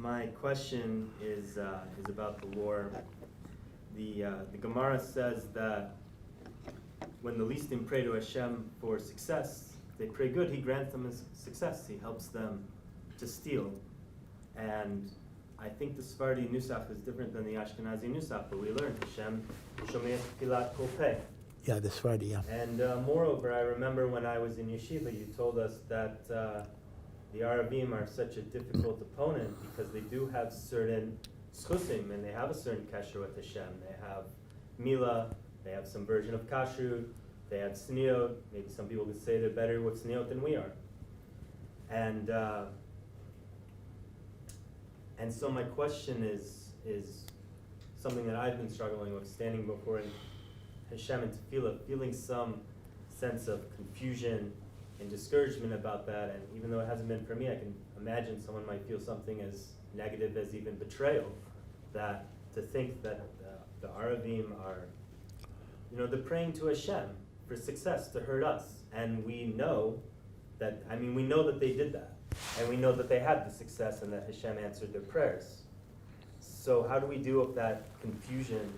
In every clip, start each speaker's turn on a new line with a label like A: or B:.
A: My question is about the war. The Gemara says that when the Listim pray to Hashem for success, they pray good, He grants them success. He helps them to steal. And I think the Sephardi Nusach is different than the Ashkenazi Nusach, but we learned Hashem Shomei Tefilat Kol Peh.
B: Yeah, the Sephardi, yeah.
A: And moreover, I remember when I was in Yeshiva, you told us that the Arabim are such a difficult opponent because they do have certain schusim, and they have a certain kasher with Hashem. They have Mila, they have some version of kashrut, they have tzniot. Maybe some people could say they're better with tzniot than we are. And so my question is something that I've been struggling with, standing before Hashem and tefillah, feeling some sense of confusion and discouragement about that. And even though it hasn't been for me, I can imagine someone might feel something as negative as even betrayal, that to think that the Arabim are, they're praying to Hashem for success to hurt us. And we know that, we know that they did that. And we know that they had the success and that Hashem answered their prayers. So how do we deal with that confusion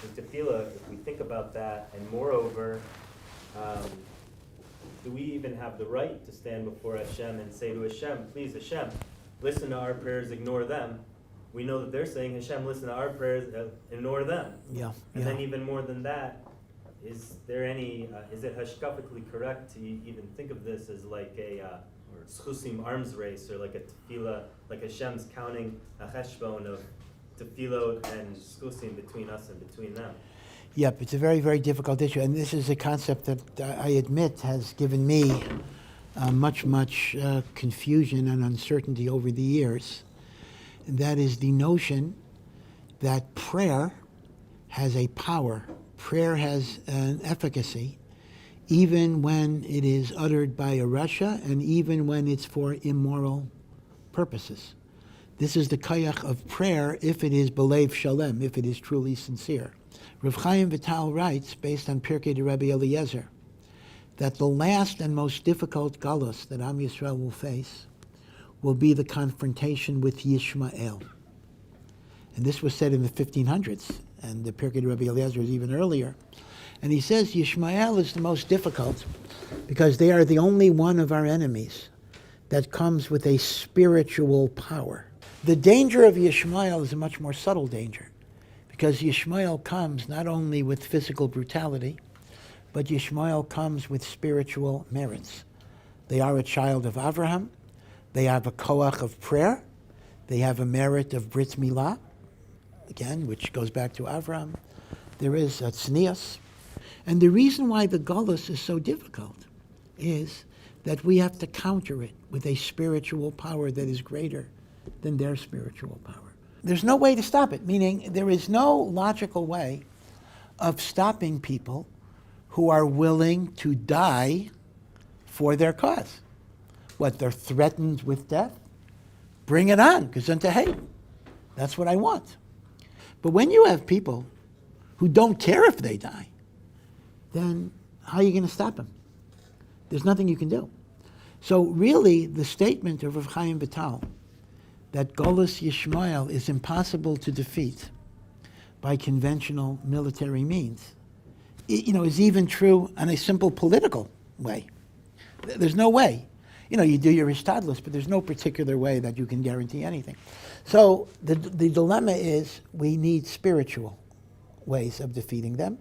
A: with tefillah if we think about that? And moreover, do we even have the right to stand before Hashem and say to Hashem, please Hashem, listen to our prayers, ignore them? We know that they're saying, Hashem, listen to our prayers, ignore them.
B: Yeah.
A: And then even more than that, is there any, is it hashkafically correct to even think of this as like a schusim arms race, or like a tefillah, like Hashem's counting a cheshbon of tefillot and schusim between us and between them?
B: Yep, it's a very, very difficult issue, and this is a concept that I admit has given me much confusion and uncertainty over the years. And that is the notion that prayer has a power, prayer has an efficacy, even when it is uttered by a rasha and even when it's for immoral purposes. This is the kayach of prayer if it is belev shalem, if it is truly sincere. Rav Chaim Vital writes, based on Pirkei de Rabbi Eliezer, that the last and most difficult galus that Am Yisrael will face will be the confrontation with Yishmael. And this was said in the 1500s, and the Pirkei de Rabbi Eliezer is even earlier. And he says Yishmael is the most difficult because they are the only one of our enemies that comes with a spiritual power. The danger of Yishmael is a much more subtle danger, because Yishmael comes not only with physical brutality, but Yishmael comes with spiritual merits. They are a child of Avraham. They have a koach of prayer. They have a merit of Brit Milah, again, which goes back to Avraham. There is a tznius. And the reason why the galus is so difficult is that we have to counter it with a spiritual power that is greater than their spiritual power. There's no way to stop it, meaning there is no logical way of stopping people who are willing to die for their cause. What, they're threatened with death? Bring it on, gesundheit hey. That's what I want. But when you have people who don't care if they die, then how are you going to stop them? There's nothing you can do. So really, the statement of Rav Chaim Vital that Golus Yishmael is impossible to defeat by conventional military means, is even true on a simple political way. There's no way. You do your ishtadlus, but there's no particular way that you can guarantee anything. So the dilemma is we need spiritual ways of defeating them.